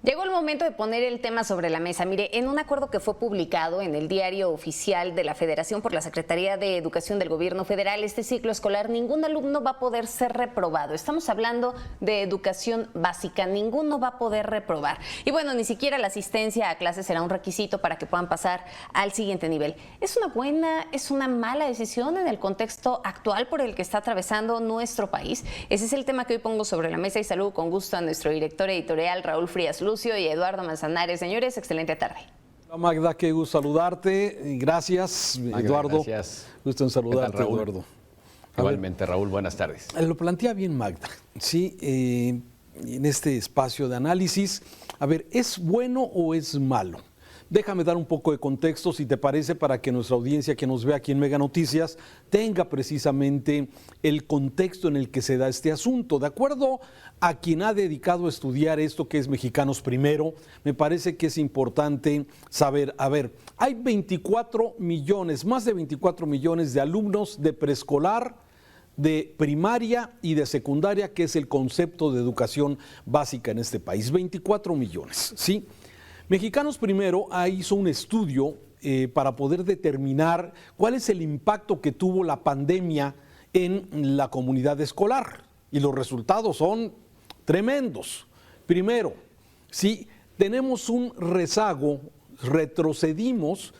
Llegó el momento de poner el tema sobre la mesa. Mire, en un acuerdo que fue publicado en el Diario Oficial de la Federación por la Secretaría de Educación del Gobierno Federal, este ciclo escolar ningún alumno va a poder ser reprobado. Estamos hablando de educación básica, ninguno va a poder reprobar. Y bueno, ni siquiera la asistencia a clases será un requisito para que puedan pasar al siguiente nivel. ¿Es una buena, es una mala decisión en el contexto actual por el que está atravesando nuestro país? Ese es el tema que hoy pongo sobre la mesa y saludo con gusto a nuestro director editorial, Raúl Frías Lucio, y Eduardo Manzanares. Señores, excelente tarde. Hola Magda, qué gusto saludarte. Gracias, Magda, Eduardo. Gracias. Gusto en saludarte, Raúl? Eduardo. Igualmente, Raúl, buenas tardes. Lo plantea bien Magda, sí, en este espacio de análisis. A ver, ¿es bueno o es malo? Déjame dar un poco de contexto, si te parece, para que nuestra audiencia que nos ve aquí en Mega Noticias tenga precisamente el contexto en el que se da este asunto. De acuerdo a quien ha dedicado a estudiar esto, que es Mexicanos Primero, me parece que es importante saber, a ver, hay 24 millones, más de 24 millones de alumnos de preescolar, de primaria y de secundaria, que es el concepto de educación básica en este país. 24 millones, ¿sí? Mexicanos Primero hizo un estudio para poder determinar cuál es el impacto que tuvo la pandemia en la comunidad escolar. Y los resultados son tremendos. Primero, si tenemos un rezago, retrocedimos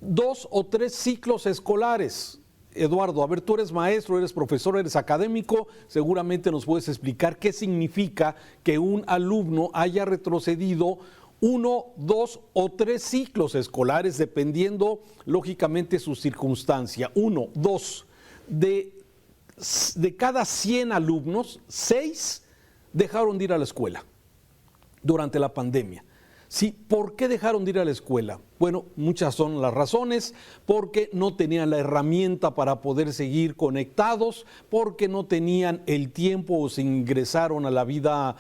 2 o 3 ciclos escolares. Eduardo, a ver, tú eres maestro, eres profesor, eres académico, seguramente nos puedes explicar qué significa que un alumno haya retrocedido 1, 2 o 3 ciclos escolares, dependiendo lógicamente su circunstancia. 1, 2, de cada 100 alumnos, 6 dejaron de ir a la escuela durante la pandemia. Sí, ¿por qué dejaron de ir a la escuela? Bueno, muchas son las razones, porque no tenían la herramienta para poder seguir conectados, porque no tenían el tiempo o se ingresaron a la vida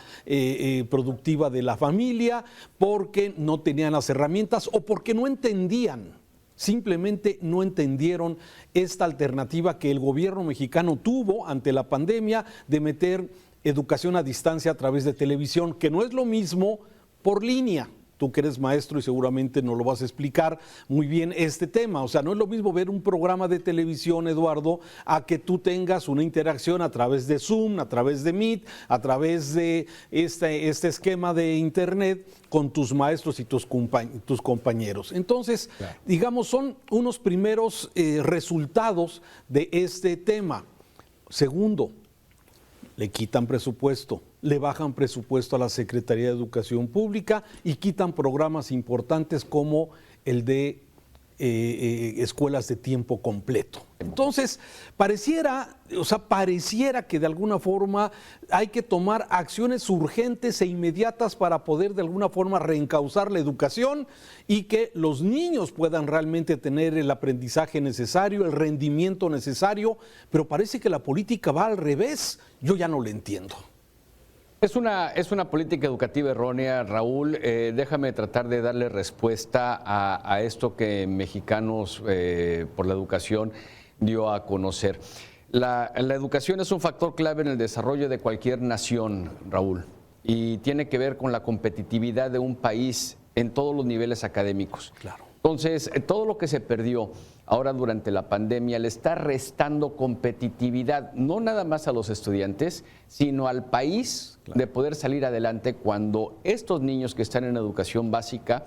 productiva de la familia, porque no tenían las herramientas o porque no entendían. Simplemente no entendieron esta alternativa que el gobierno mexicano tuvo ante la pandemia de meter educación a distancia a través de televisión, que no es lo mismo por línea. Tú que eres maestro y seguramente nos lo vas a explicar muy bien este tema. O sea, no es lo mismo ver un programa de televisión, Eduardo, a que tú tengas una interacción a través de Zoom, a través de Meet, a través de este esquema de Internet con tus maestros y tus compañeros. Entonces, claro, digamos, son unos primeros resultados de este tema. Segundo, le quitan presupuesto, le bajan presupuesto a la Secretaría de Educación Pública y quitan programas importantes como el de escuelas de tiempo completo. Entonces, pareciera que de alguna forma hay que tomar acciones urgentes e inmediatas para poder de alguna forma reencauzar la educación y que los niños puedan realmente tener el aprendizaje necesario, el rendimiento necesario, pero parece que la política va al revés. Yo ya no le entiendo. Es una política educativa errónea, Raúl. Déjame tratar de darle respuesta a esto que Mexicanos por la Educación dio a conocer. La educación es un factor clave en el desarrollo de cualquier nación, Raúl, y tiene que ver con la competitividad de un país en todos los niveles académicos. Claro. Entonces, todo lo que se perdió ahora durante la pandemia le está restando competitividad, no nada más a los estudiantes, sino al país, claro, de poder salir adelante cuando estos niños que están en educación básica,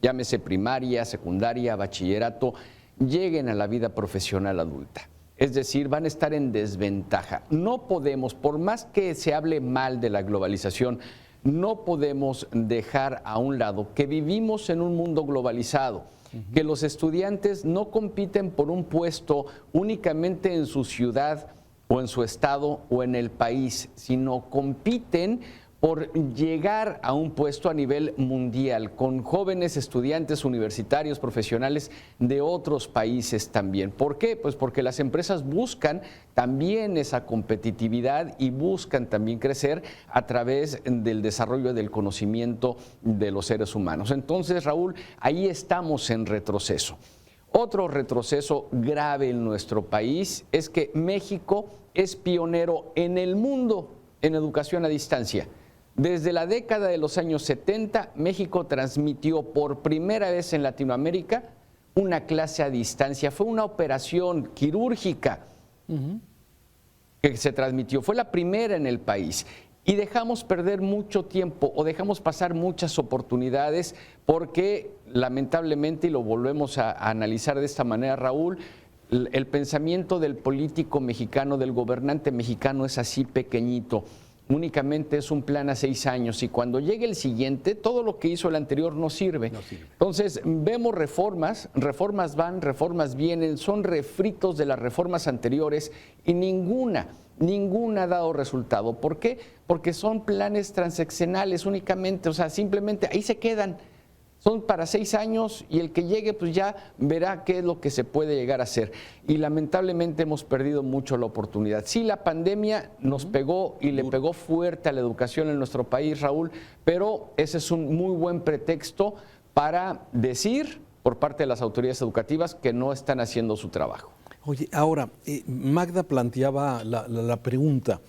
llámese primaria, secundaria, bachillerato, lleguen a la vida profesional adulta. Es decir, van a estar en desventaja. No podemos, por más que se hable mal de la globalización, no podemos dejar a un lado que vivimos en un mundo globalizado, que los estudiantes no compiten por un puesto únicamente en su ciudad o en su estado o en el país, sino compiten por llegar a un puesto a nivel mundial, con jóvenes estudiantes universitarios, profesionales de otros países también. ¿Por qué? Pues porque las empresas buscan también esa competitividad y buscan también crecer a través del desarrollo del conocimiento de los seres humanos. Entonces, Raúl, ahí estamos en retroceso. Otro retroceso grave en nuestro país es que México es pionero en el mundo en educación a distancia. Desde la década de los años 70, México transmitió por primera vez en Latinoamérica una clase a distancia. Fue una operación quirúrgica que se transmitió. Fue la primera en el país. Y dejamos perder mucho tiempo o dejamos pasar muchas oportunidades porque lamentablemente, y lo volvemos a analizar de esta manera, Raúl, el pensamiento del político mexicano, del gobernante mexicano es así pequeñito. Únicamente es un plan a 6 años y cuando llegue el siguiente, todo lo que hizo el anterior no sirve. Entonces, vemos reformas van, reformas vienen, son refritos de las reformas anteriores y ninguna ha dado resultado. ¿Por qué? Porque son planes transeccionales únicamente, o sea, simplemente ahí se quedan. Son para 6 años y el que llegue pues ya verá qué es lo que se puede llegar a hacer. Y lamentablemente hemos perdido mucho la oportunidad. Sí, la pandemia nos pegó y le pegó fuerte a la educación en nuestro país, Raúl, pero ese es un muy buen pretexto para decir por parte de las autoridades educativas que no están haciendo su trabajo. Oye, ahora, Magda planteaba la pregunta.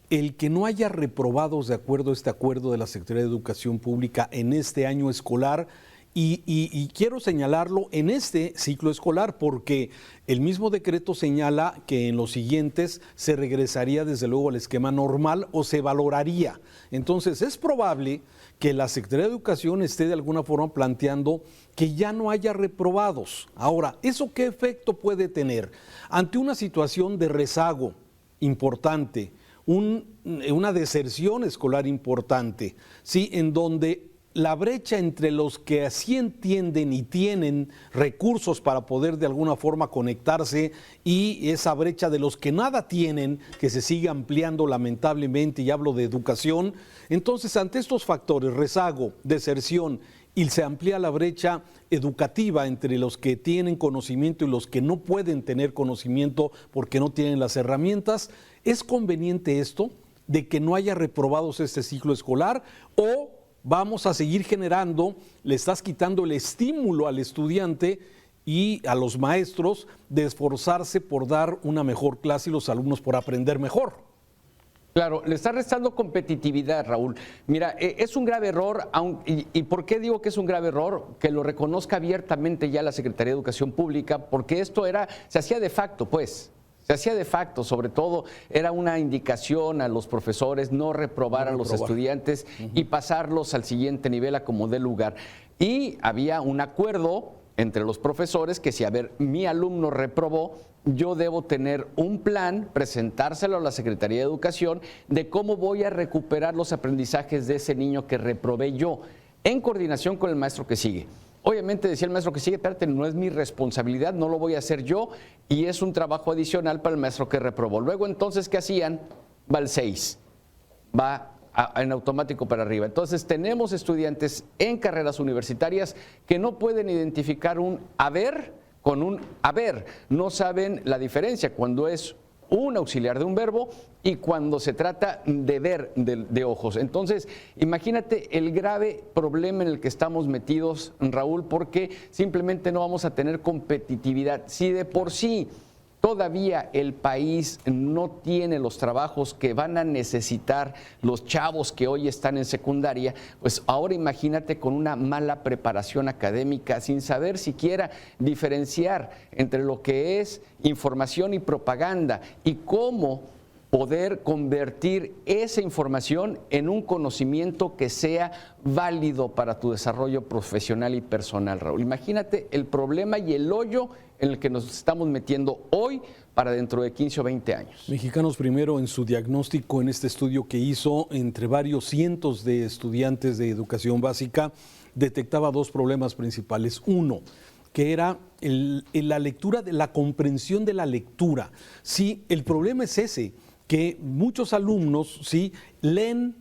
El que no haya reprobados de acuerdo a este acuerdo de la Secretaría de Educación Pública en este año escolar, y quiero señalarlo en este ciclo escolar, porque el mismo decreto señala que en los siguientes se regresaría desde luego al esquema normal o se valoraría. Entonces es probable que la Secretaría de Educación esté de alguna forma planteando que ya no haya reprobados. Ahora, ¿eso qué efecto puede tener? Ante una situación de rezago importante, una deserción escolar importante, ¿sí? En donde la brecha entre los que así entienden y tienen recursos para poder de alguna forma conectarse y esa brecha de los que nada tienen, que se sigue ampliando lamentablemente, y hablo de educación. Entonces, ante estos factores, rezago, deserción, y se amplía la brecha educativa entre los que tienen conocimiento y los que no pueden tener conocimiento porque no tienen las herramientas, ¿es conveniente esto de que no haya reprobados este ciclo escolar o vamos a seguir generando, le estás quitando el estímulo al estudiante y a los maestros de esforzarse por dar una mejor clase y los alumnos por aprender mejor? Claro, le está restando competitividad, Raúl. Mira, es un grave error, ¿y por qué digo que es un grave error? Que lo reconozca abiertamente ya la Secretaría de Educación Pública, porque esto se hacía de facto, pues. Se hacía de facto, sobre todo era una indicación a los profesores no reprobar a los estudiantes y pasarlos al siguiente nivel a como dé lugar. Y había un acuerdo entre los profesores que si, a ver, mi alumno reprobó, yo debo tener un plan, presentárselo a la Secretaría de Educación de cómo voy a recuperar los aprendizajes de ese niño que reprobé yo, en coordinación con el maestro que sigue. Obviamente decía el maestro que sigue, espérate, no es mi responsabilidad, no lo voy a hacer yo y es un trabajo adicional para el maestro que reprobó. Luego entonces, ¿qué hacían? Va al 6, va en automático para arriba. Entonces tenemos estudiantes en carreras universitarias que no pueden identificar un haber con un haber, no saben la diferencia cuando es un auxiliar de un verbo y cuando se trata de ver de ojos. Entonces, imagínate el grave problema en el que estamos metidos, Raúl, porque simplemente no vamos a tener competitividad. Si de por sí todavía el país no tiene los trabajos que van a necesitar los chavos que hoy están en secundaria, pues ahora imagínate con una mala preparación académica, sin saber siquiera diferenciar entre lo que es información y propaganda y cómo poder convertir esa información en un conocimiento que sea válido para tu desarrollo profesional y personal, Raúl. Imagínate el problema y el hoyo en el que nos estamos metiendo hoy para dentro de 15 o 20 años. Mexicanos Primero, en su diagnóstico, en este estudio que hizo entre varios cientos de estudiantes de educación básica, detectaba 2 problemas principales. Uno, que era la lectura, la comprensión de la lectura. Sí, el problema es ese, que muchos alumnos, sí, leen,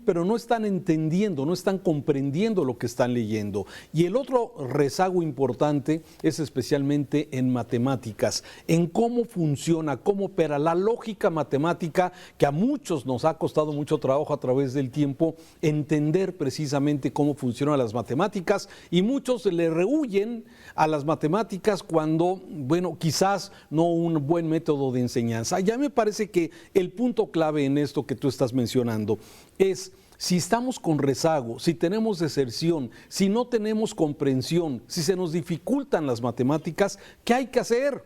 pero no están entendiendo, no están comprendiendo lo que están leyendo. Y el otro rezago importante es especialmente en matemáticas, en cómo funciona, cómo opera la lógica matemática, que a muchos nos ha costado mucho trabajo a través del tiempo entender precisamente cómo funcionan las matemáticas, y muchos le rehuyen a las matemáticas cuando, bueno, quizás no un buen método de enseñanza. Ya me parece que el punto clave en esto que tú estás mencionando es, Si estamos con rezago, si tenemos deserción, si no tenemos comprensión, si se nos dificultan las matemáticas, ¿qué hay que hacer?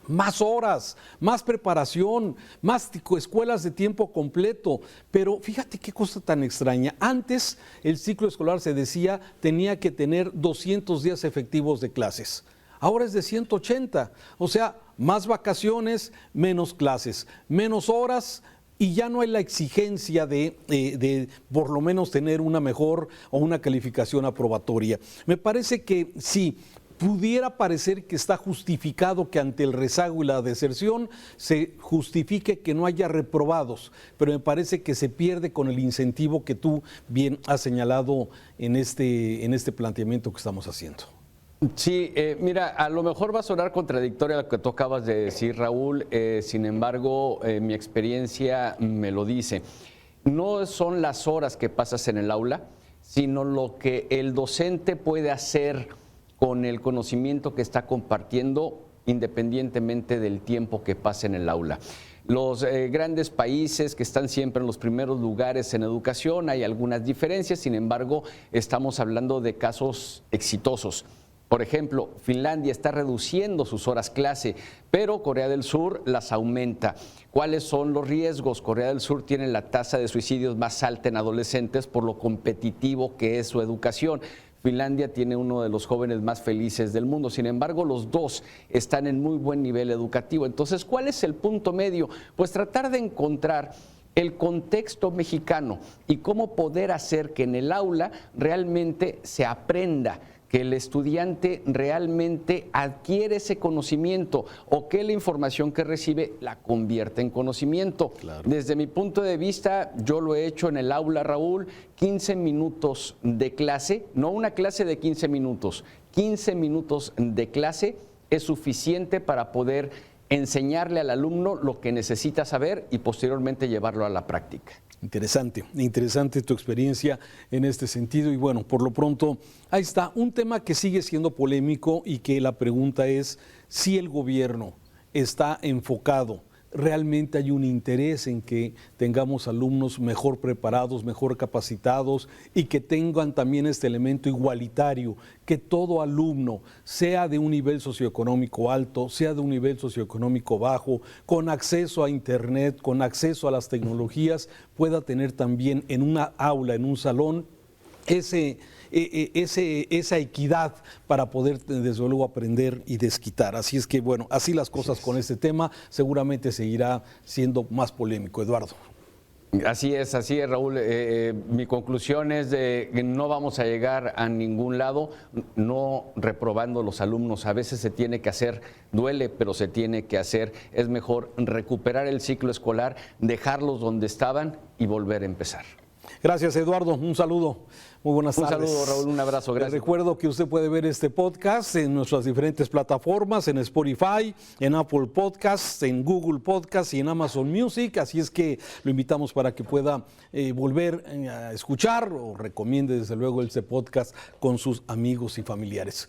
Más horas, más preparación, más escuelas de tiempo completo. Pero fíjate qué cosa tan extraña. Antes el ciclo escolar se decía tenía que tener 200 días efectivos de clases. Ahora es de 180. O sea, más vacaciones, menos clases, menos horas. Y ya no hay la exigencia de por lo menos tener una mejor o una calificación aprobatoria. Me parece que sí, pudiera parecer que está justificado que ante el rezago y la deserción se justifique que no haya reprobados, pero me parece que se pierde con el incentivo que tú bien has señalado en este planteamiento que estamos haciendo. Sí, mira, a lo mejor va a sonar contradictorio a lo que tú acabas de decir, Raúl, sin embargo, mi experiencia me lo dice. No son las horas que pasas en el aula, sino lo que el docente puede hacer con el conocimiento que está compartiendo, independientemente del tiempo que pase en el aula. Los grandes países que están siempre en los primeros lugares en educación, hay algunas diferencias, sin embargo, estamos hablando de casos exitosos. Por ejemplo, Finlandia está reduciendo sus horas clase, pero Corea del Sur las aumenta. ¿Cuáles son los riesgos? Corea del Sur tiene la tasa de suicidios más alta en adolescentes por lo competitivo que es su educación. Finlandia tiene uno de los jóvenes más felices del mundo. Sin embargo, los dos están en muy buen nivel educativo. Entonces, ¿cuál es el punto medio? Pues tratar de encontrar el contexto mexicano y cómo poder hacer que en el aula realmente se aprenda, que el estudiante realmente adquiere ese conocimiento o que la información que recibe la convierte en conocimiento. Claro. Desde mi punto de vista, yo lo he hecho en el aula, Raúl, 15 minutos de clase, no una clase de 15 minutos, 15 minutos de clase es suficiente para poder enseñarle al alumno lo que necesita saber y posteriormente llevarlo a la práctica. Interesante tu experiencia en este sentido y bueno, por lo pronto ahí está un tema que sigue siendo polémico y que la pregunta es si el gobierno está enfocado, realmente hay un interés en que tengamos alumnos mejor preparados, mejor capacitados y que tengan también este elemento igualitario, que todo alumno, sea de un nivel socioeconómico alto, sea de un nivel socioeconómico bajo, con acceso a internet, con acceso a las tecnologías, pueda tener también en una aula, en un salón, esa equidad para poder desde luego aprender y desquitar. Así es que bueno, así las cosas con este tema, seguramente seguirá siendo más polémico. Eduardo. Así es, Raúl. Mi conclusión es de que no vamos a llegar a ningún lado no reprobando a los alumnos. A veces se tiene que hacer, duele, pero se tiene que hacer. Es mejor recuperar el ciclo escolar, dejarlos donde estaban y volver a empezar. Gracias, Eduardo. Un saludo. Muy buenas tardes. Un saludo, Raúl. Un abrazo. Gracias. Les recuerdo que usted puede ver este podcast en nuestras diferentes plataformas, en Spotify, en Apple Podcasts, en Google Podcasts y en Amazon Music. Así es que lo invitamos para que pueda volver a escuchar o recomiende desde luego este podcast con sus amigos y familiares.